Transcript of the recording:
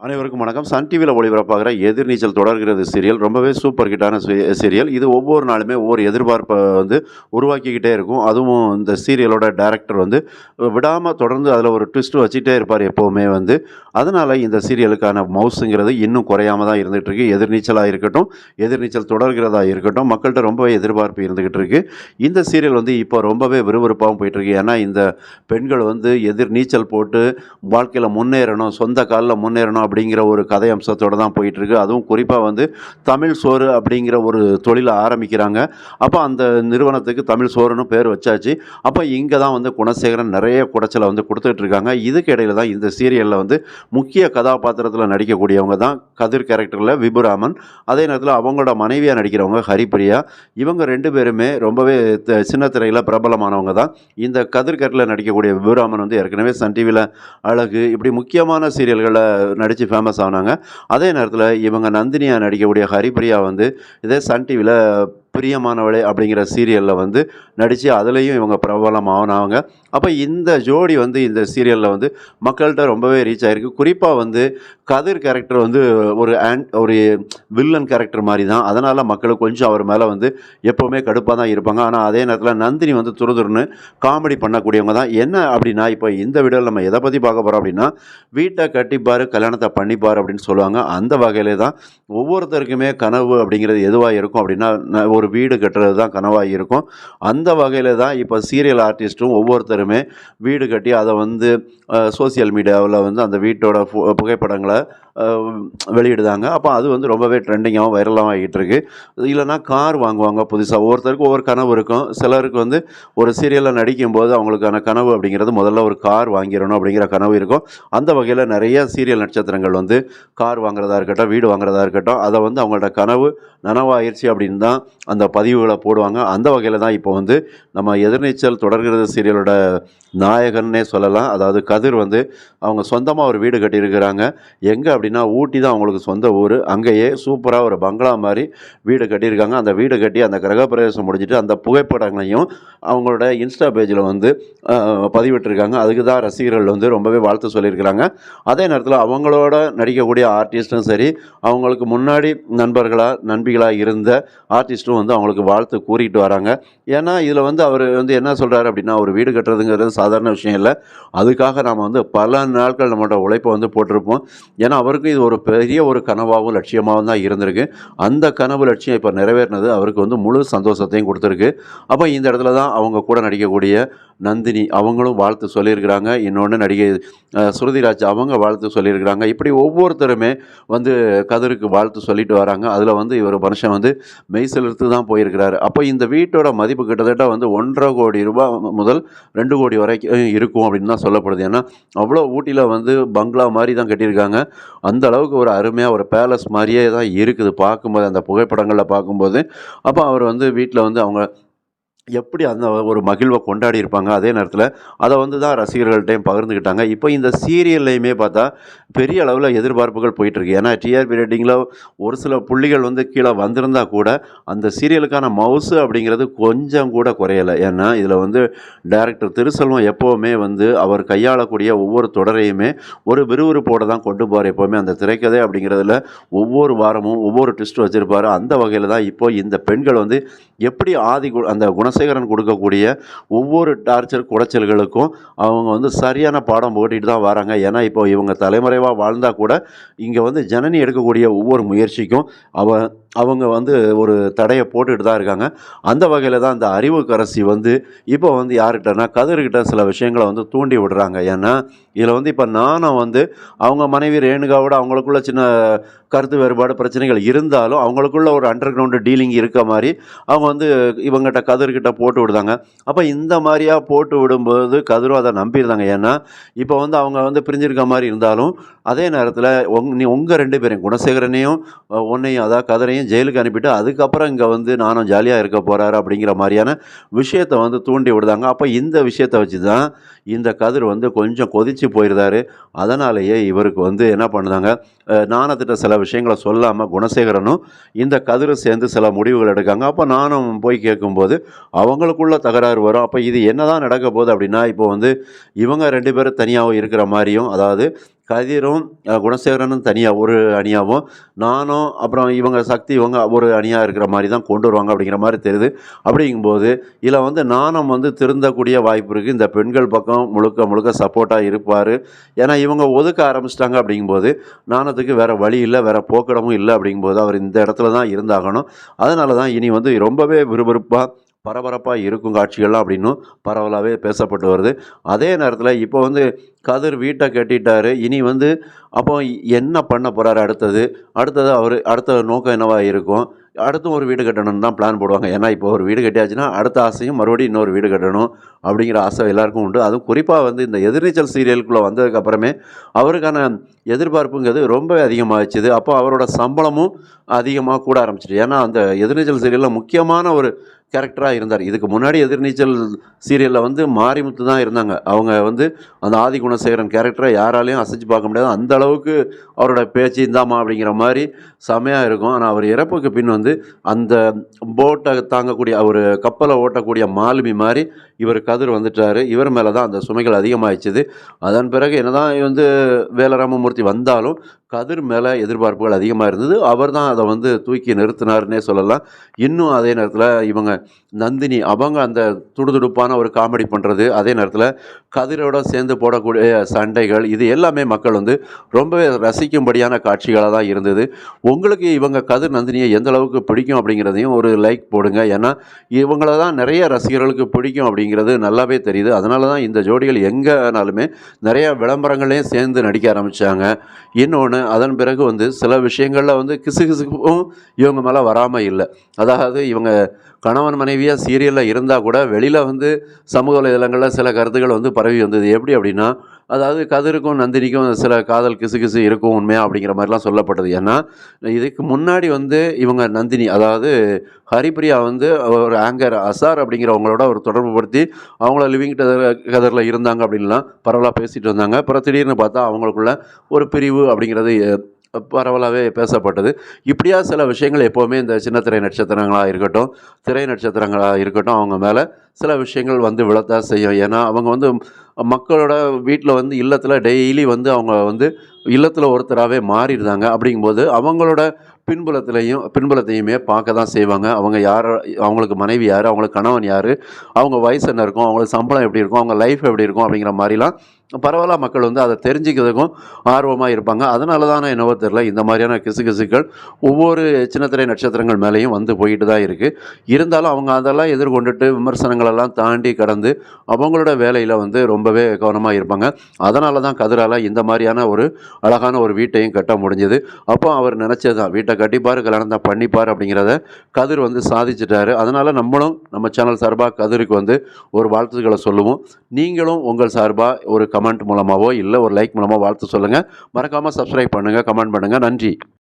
அனைவருக்கும் வணக்கம். சன் டிவியில் ஒளிபரப்பாகிற எதிர்நீச்சல் தொடர்கிறது சீரியல் ரொம்பவே சூப்பர் ஹிட்டான சீரியல். இது ஒவ்வொரு நாளுமே ஒவ்வொரு எதிர்பார்ப்பை உருவாக்கிக்கிட்டே இருக்கும். அதுவும் இந்த சீரியலோட டைரக்டர் விடாமல் தொடர்ந்து அதில் ஒரு ட்விஸ்ட் வச்சுட்டே இருப்பார் எப்போவுமே. அதனால் இந்த சீரியலுக்கான மவுஸுங்கிறது இன்னும் குறையாம தான் இருந்துகிட்டு இருக்கு. எதிர்நீச்சலாக இருக்கட்டும், எதிர்நீச்சல் தொடர்கிறதா இருக்கட்டும், மக்கள்கிட்ட ரொம்பவே எதிர்பார்ப்பு இருந்துகிட்டு இருக்கு. இந்த சீரியல் இப்போ ரொம்பவே விறுவிறுப்பாகவும் போயிட்டுருக்கு. ஏன்னா இந்த பெண்கள் எதிர்நீச்சல் போட்டு வாழ்க்கையில் முன்னேறணும், சொந்த காலில் முன்னேறணும் அப்படிங்கிற ஒரு கதை அம்சத்தோடு தான் போயிட்டுருக்கு. அதுவும் குறிப்பாக தமிழ் சோறு அப்படிங்கிற ஒரு தொழிலை ஆரம்பிக்கிறாங்க. அப்போ அந்த நிறுவனத்துக்கு தமிழ் சோறுன்னு பேர் வச்சாச்சு. அப்போ இங்கே தான் குணசேகரன் நிறைய குடைச்சலை கொடுத்துட்ருக்காங்க. இதுக்கு இடையில தான் இந்த சீரியலில் முக்கிய கதாபாத்திரத்தில் நடிக்கக்கூடியவங்க தான் கதிர் கேரக்டரில் விபுராமன். அதே நேரத்தில் அவங்களோட மனைவியாக நடிக்கிறவங்க ஹரிப்பிரியா. இவங்க ரெண்டு பேருமே ரொம்பவே சின்ன திரையில் பிரபலமானவங்க தான். இந்த கதிர் கேரக்டரில் நடிக்கக்கூடிய விபுராமன் ஏற்கனவே சன் டிவியில் அழகு இப்படி முக்கியமான சீரியல்களை நடித்து ஃபேமஸ் ஆனாங்க. அதே நேரத்தில் இவங்க நந்தினியாக நடிக்கக்கூடிய ஹரிப்பிரியா இதே சன் டிவியில் பிரியமானவளே அப்படிங்கிற சீரியலில் நடித்து அதுலேயும் இவங்க பிரபலமானவங்க. அப்போ இந்த ஜோடி இந்த சீரியலில் மக்கள்கிட்ட ரொம்பவே ரீச் ஆகிருக்கு. குறிப்பாக கதிர் கேரக்டர் ஒரு வில்லன் கேரக்டர் மாதிரி தான். அதனால் மக்களுக்கு கொஞ்சம் அவர் மேலே எப்போவுமே கடுப்பாக தான் இருப்பாங்க. ஆனால் அதே நேரத்தில் நந்தினி துருதுருன்னு காமெடி பண்ணக்கூடியவங்க தான். என்ன அப்படின்னா, இப்போ இந்த வீடியோவில் நம்ம எதை பற்றி பார்க்க போகிறோம் அப்படின்னா, வீட்டை கட்டிப்பார் கல்யாணத்தை பண்ணிப்பார் அப்படின்னு சொல்லுவாங்க. அந்த வகையிலே தான் ஒவ்வொருத்தருக்குமே கனவு அப்படிங்கிறது எதுவாக இருக்கும் அப்படின்னா, ஒரு வீடு கட்டுறது தான் கனவாக இருக்கும். அந்த வகையில் தான் இப்போ சீரியல் ஆர்டிஸ்ட்டும் ஒவ்வொருத்தருமே வீடு கட்டி அதை சோசியல் மீடியாவில் அந்த வீட்டோட புகைப்படங்களை வெளியிடுதாங்க. அப்போ அது ரொம்பவே ட்ரெண்டிங்காகவும் வைரலாகவும் ஆகிட்டு இருக்கு. இல்லைனா கார் வாங்குவாங்க புதுசாக. ஒவ்வொருத்தருக்கு ஒவ்வொரு கனவு இருக்கும். சிலருக்கு ஒரு சீரியலில் நடிக்கும்போது அவங்களுக்கான கனவு அப்படிங்கிறது முதல்ல ஒரு கார் வாங்கிடணும் அப்படிங்கிற கனவு இருக்கும். அந்த வகையில் நிறைய சீரியல் நட்சத்திரங்கள் கார் வாங்குறதா இருக்கட்டும், வீடு வாங்குறதா இருக்கட்டும், அதை அவங்களோட கனவு நனவாயிருச்சு அப்படின்னு தான் அந்த பதிவுகளை போடுவாங்க. அந்த வகையில் தான் இப்போ நம்ம எதிர்நீச்சல் தொடர்கிறது சீரியலோட நாயகன்னே சொல்லலாம். அதாவது கதிர் அவங்க சொந்தமாக ஒரு வீடு கட்டியிருக்கிறாங்க. எங்கே அப்படின்னா, ஊட்டி தான் அவங்களுக்கு சொந்த ஊர். அங்கேயே சூப்பராக ஒரு பங்களா மாதிரி வீடு கட்டியிருக்காங்க. அந்த வீடு கட்டி அந்த கிரகப்பிரவேசம் முடிச்சுட்டு அந்த புகைப்படங்களையும் அவங்களோட இன்ஸ்டா பேஜில் பதிவிட்டிருக்காங்க. அதுக்கு தான் ரசிகர்கள் ரொம்பவே வாழ்த்து சொல்லியிருக்கிறாங்க. அதே நேரத்தில் அவங்களோட நடிக்கக்கூடிய ஆர்டிஸ்ட்டும் சரி, அவங்களுக்கு முன்னாடி நண்பிகளாக இருந்த ஆர்டிஸ்ட்டும் அவங்களுக்கு வாழ்த்து கூறிட்டு வராங்க. ஏன்னா இதில் அவர் என்ன சொல்கிறாரு அப்படின்னா, ஒரு வீடு கட்டுறதுங்கிறது சாதாரண விஷயம் இல்லை. அதுக்காக நாம் பல நாட்கள் நம்மளோட உழைப்பை போட்டிருப்போம். ஏன்னா அவருக்கும் இது ஒரு பெரிய ஒரு கனவாகவும் லட்சியமாகவும் தான் இருந்திருக்கு. அந்த கனவு லட்சியம் இப்போ நிறைவேறினது அவருக்கு முழு சந்தோஷத்தையும் கொடுத்துருக்கு. அப்போ இந்த இடத்துல தான் அவங்க கூட நடிக்கக்கூடிய நந்தினி அவங்களும் வாழ்த்து சொல்லியிருக்கிறாங்க. இன்னொன்று நடிகை ஸ்ருதிராஜ் அவங்க வாழ்த்து சொல்லியிருக்கிறாங்க. இப்படி ஒவ்வொருத்தருமே கதிருக்கு வாழ்த்து சொல்லிட்டு வராங்க. அதில் இவர் மனுஷன் மெய் செலுத்து தான் போயிருக்கிறாரு. அப்போ இந்த வீட்டோட மதிப்பு கிட்டத்தட்ட 1.5 கோடி ரூபாய் முதல் 2 கோடி வரைக்கும் இருக்கும் அப்படின்னு தான் சொல்லப்படுது. ஏன்னா அவ்வளோ ஊட்டியில் பங்களா மாதிரி தான் கட்டியிருக்காங்க. அந்த அளவுக்கு ஒரு அருமையாக ஒரு பேலஸ் மாதிரியே தான் இருக்குது பார்க்கும்போது, அந்த புகைப்படங்களில் பார்க்கும்போது. அப்போ அவர் வீட்டில் அவங்க எப்படி அந்த ஒரு மகிழ்வை கொண்டாடி இருப்பாங்க. அதே நேரத்தில் அதை தான் ரசிகர்கள்ட்டையும் பகிர்ந்துக்கிட்டாங்க. இப்போ இந்த சீரியல்லையுமே பார்த்தா பெரிய அளவில் எதிர்பார்ப்புகள் போயிட்டுருக்கு. ஏன்னா டிஆர்பி ரேட்டிங்கில் ஒரு சில புள்ளிகள் கீழே வந்திருந்தால் கூட அந்த சீரியலுக்கான மவுசு அப்படிங்கிறது கொஞ்சம் கூட குறையலை. ஏன்னா இதில் டைரக்டர் திருசெல்வம் எப்போவுமே அவர் கையாளக்கூடிய ஒவ்வொரு தொடரையுமே ஒரு விறுவிறுப்போடு தான் கொண்டு போவார். எப்போவுமே அந்த திரைக்கதை அப்படிங்கிறதுல ஒவ்வொரு வாரமும் ஒவ்வொரு ட்விஸ்ட் வச்சுருப்பார். அந்த வகையில் தான் இப்போ இந்த பெண்கள் எப்படி அந்த குணசேகரன் கொடுக்கக்கூடிய ஒவ்வொரு டார்ச்சர் குடைச்சல்களுக்கும் அவங்க சரியான பாடம் போட்டிட்டு தான் வராங்க. ஏன்னா இப்போ இவங்க தலைமறைவாக வாழ்ந்தால் கூட இங்கே ஜனனி எடுக்கக்கூடிய ஒவ்வொரு முயற்சிக்கும் அவங்க ஒரு தடையை போட்டுக்கிட்டு தான் இருக்காங்க. அந்த வகையில் தான் அந்த அறிவுக்கரசி இப்போ யார்கிட்டனா கதிர்கிட்ட சில விஷயங்களை தூண்டி விடுறாங்க. ஏன்னா இதில் இப்போ நானும் அவங்க மனைவி ரேணுகாவோட அவங்களுக்குள்ள சின்ன கருத்து வேறுபாடு பிரச்சனைகள் இருந்தாலும் அவங்களுக்குள்ள ஒரு அண்டர் கிரவுண்டு டீலிங் இருக்க மாதிரி அவங்க இவங்ககிட்ட கதிர்கிட்ட போட்டு விடுதாங்க. அப்போ இந்த மாதிரியாக போட்டு விடும்போது கதிரும் அதை நம்பியிருந்தாங்க. ஏன்னா இப்போ அவங்க பிரிஞ்சிருக்க மாதிரி இருந்தாலும் அதே நேரத்தில் உங்கள் 2 பேரையும் குணசேகரனையும் உன்னையும் அதாவது கதிரையும் ஜெயிலுக்கு அனுப்பிட்டு அதுக்கப்புறம் இங்கே நானும் ஜாலியாக இருக்க போகிறாரு அப்படிங்கிற மாதிரியான விஷயத்தை தூண்டி விடுதாங்க. அப்போ இந்த விஷயத்தை வச்சு தான் இந்த கதிர் கொஞ்சம் கொதித்து போயிருந்தார். அதனாலேயே இவருக்கு என்ன பண்ணுதாங்க, நாணத்திட்ட சில விஷயங்களை சொல்லாமல் குணசேகரனும் இந்த கதிரும் சேர்ந்து சில முடிவுகள் எடுக்காங்க. அப்போ நானும் போய் கேட்கும்போது அவங்களுக்குள்ள தகராறு வரும். அப்போ இது என்ன தான் நடக்க போகுது அப்படின்னா, இப்போ இவங்க 2 பேரும் தனியாகவும் இருக்கிற மாதிரியும், அதாவது கதிரும் குணசேகரனும் தனியாக ஒரு அணியாகவும், நானும் அப்புறம் இவங்க சக்தி இவங்க ஒரு அணியாக இருக்கிற மாதிரி தான் கொண்டு வருவாங்க அப்படிங்கிற மாதிரி தெரியுது. அப்படிங்கும்போது இதில் வந்து நாணம் வந்து திருந்தக்கூடிய வாய்ப்பு இருக்குது. இந்த பெண்கள் பக்கம் முழுக்க முழுக்க சப்போர்ட்டாக இருப்பார். ஏன்னா இவங்க ஒதுக்க ஆரம்பிச்சிட்டாங்க அப்படிங்கும்போது நாணத்துக்கு வேறு வழி இல்லை, வேறு போக்கிடமும் இல்லை. அப்படிங்கும்போது அவர் இந்த இடத்துல தான் இருந்தாகணும். அதனால தான் இனி வந்து ரொம்பவே விறுவிறுப்பாக பரபரப்பாக இருக்கும் காட்சிகள்லாம் அப்படின்னும் பரவலாகவே பேசப்பட்டு வருது. அதே நேரத்தில் இப்போ வந்து கதிர் வீட்டை கட்டிட்டாரு. இனி வந்து அப்போ என்ன பண்ண போகிறாரு அடுத்தது? அடுத்தது அவர் அடுத்த நோக்கம் என்னவா இருக்கும்? அடுத்தும் ஒரு வீடு கட்டணும்னு தான் பிளான் போடுவாங்க. ஏன்னா இப்போ ஒரு வீடு கட்டியாச்சுன்னா அடுத்த ஆசையும் மறுபடியும் இன்னொரு வீடு கட்டணும் அப்படிங்கிற ஆசை எல்லாருக்கும் உண்டு. அதுவும் குறிப்பாக வந்து இந்த எதிர்நீச்சல் சீரியலுக்குள்ளே வந்ததுக்கப்புறமே அவருக்கான எதிர்பார்ப்புங்கிறது ரொம்ப அதிகமாகிடுச்சுது. அப்போ அவரோட சம்பளமும் அதிகமாக கூட ஆரம்பிச்சிட்டு. ஏன்னா அந்த எதிர்நீச்சல் சீரியலில் முக்கியமான ஒரு கேரக்டராக இருந்தார். இதுக்கு முன்னாடி எதிர்நீச்சல் சீரியலில் வந்து மாரிமுத்து தான் இருந்தாங்க. அவங்க வந்து அந்த ஆதி குணசேகரன் கேரக்டரை யாராலையும் அசைச்சு பார்க்க முடியாது. அந்த அளவுக்கு அவரோட பேச்சு இந்தாம்மா அப்படிங்கிற மாதிரி செமையாக இருக்கும். ஆனால் அவர் இறப்புக்கு பின் வந்து அந்த போட்டை தாங்கக்கூடிய ஒரு கப்பலை ஓட்டக்கூடிய மாலுமி மாதிரி இவர் கதிர் வந்துட்டார். இவர் மேலே தான் அந்த சுமைகள் அதிகமாகிடுச்சுது. அதன் பிறகு என்னதான் வந்து வேலராமமூர்த்தி வந்தாலும் கதிர் மேலே எதிர்பார்ப்புகள் அதிகமாக இருந்தது. அவர் தான் அதை வந்து தூக்கி நிறுத்தினார்னே சொல்லலாம். இன்னும் அதே நேரத்தில் இவங்க நந்தினி அவங்க அந்த துடுதுடுப்பான ஒரு காமெடி பண்ணுறது, அதே நேரத்தில் கதிரோட சேர்ந்து போடக்கூடிய சண்டைகள், இது எல்லாமே மக்கள் வந்து ரொம்பவே ரசிக்கும்படியான காட்சிகளாக தான் இருந்தது. உங்களுக்கு இவங்க கதிர் நந்தினியை எந்த அளவுக்கு பிடிக்கும் அப்படிங்கிறதையும் ஒரு லைக் போடுங்க. ஏன்னா இவங்கள தான் நிறைய ரசிகர்களுக்கு பிடிக்கும் அப்படிங்கிறது நல்லாவே தெரியுது. அதனால தான் இந்த ஜோடிகள் எங்கேனாலுமே நிறைய விளம்பரங்களையும் சேர்ந்து நடிக்க ஆரம்பித்தாங்க. இன்னொன்று அதன் பிறகு வந்து சில விஷயங்களில் வந்து கிசுகிசுப்பும் இவங்க மேலே வராமல் இல்லை. அதாவது இவங்க கணவன் மனைவியாக சீரியலில் இருந்தால் கூட வெளியில் வந்து சமூக வலைதளங்களில் சில கருத்துக்கள் வந்து பரவி வந்தது. எப்படி அப்படின்னா, அதாவது கதிருக்கும் நந்தினிக்கும் சில காதல் கிசுகிசு இருக்கும் உண்மையாக அப்படிங்கிற மாதிரிலாம் சொல்லப்பட்டது. ஏன்னா இதுக்கு முன்னாடி வந்து இவங்க நந்தினி அதாவது ஹரிப்பிரியா வந்து ஒரு ஆங்கர் அசார் அப்படிங்கிறவங்களோட ஒரு தொடர்பு படுத்தி அவங்கள லிவிங் கதரில் இருந்தாங்க அப்படின்லாம் பரவலாக பேசிகிட்டு இருந்தாங்க. அப்புறம் திடீர்னு பார்த்தா அவங்களுக்குள்ள ஒரு பிரிவு அப்படிங்கிறது பரவலாகவே பேசப்பட்டது. இப்படியா சில விஷயங்கள் எப்போவுமே இந்த சின்ன திரை நட்சத்திரங்களாக இருக்கட்டும், திரை நட்சத்திரங்களாக இருக்கட்டும், அவங்க மேலே சில விஷயங்கள் வந்து விழத்தான் செய்யும். ஏன்னா அவங்க வந்து மக்களோட வீட்டில் வந்து இல்லத்தில் டெய்லி வந்து அவங்க வந்து இல்லத்தில் ஒருத்தராகவே மாறிடுறாங்க. அப்படிங்கும்போது அவங்களோட பின்புலத்தையுமே பார்க்க தான் செய்வாங்க. அவங்க யார், அவங்களுக்கு மனைவி யார், அவங்களுக்கு கணவன் யார், அவங்க வயசு என்ன இருக்கும், அவங்களுக்கு சம்பளம் எப்படி இருக்கும், அவங்க லைஃப் எப்படி இருக்கும் அப்படிங்கிற மாதிரிலாம் பரவலாக மக்கள் வந்து அதை தெரிஞ்சுக்கிறதுக்கும் ஆர்வமாக இருப்பாங்க. அதனால தானே என்னவோ தெரியல இந்த மாதிரியான கிசுகிசுக்கள் ஒவ்வொரு சின்னத்திரை நட்சத்திரங்கள் மேலேயும் வந்து போயிட்டு தான் இருக்குது. இருந்தாலும் அவங்க அதெல்லாம் எதிர்கொண்டுட்டு விமர்சனங்களெல்லாம் தாண்டி கடந்து அவங்களோட வேலையில் வந்து ரொம்பவே கவனமாக இருப்பாங்க. அதனால தான் கதிரால் இந்த மாதிரியான ஒரு அழகான ஒரு வீட்டையும் கட்ட முடிஞ்சது. அப்போ அவர் நினச்சது தான் வீட்டை கட்டிப்பார், கல்யாணம் தான் பண்ணிப்பார் அப்படிங்கிறத கதிர் வந்து சாதிச்சிட்டாரு. அதனால் நம்மளும் நம்ம சேனல் சார்பாக கதிருக்கு வந்து ஒரு வாழ்த்துக்களை சொல்லுவோம். நீங்களும் உங்கள் சார்பாக ஒரு கமெண்ட் மூலமாகவோ இல்லை ஒரு லைக் மூலமாக வாழ்த்து சொல்லுங்கள். மறக்காமல் சப்ஸ்கிரைப் பண்ணுங்கள், கமெண்ட் பண்ணுங்கள். நன்றி.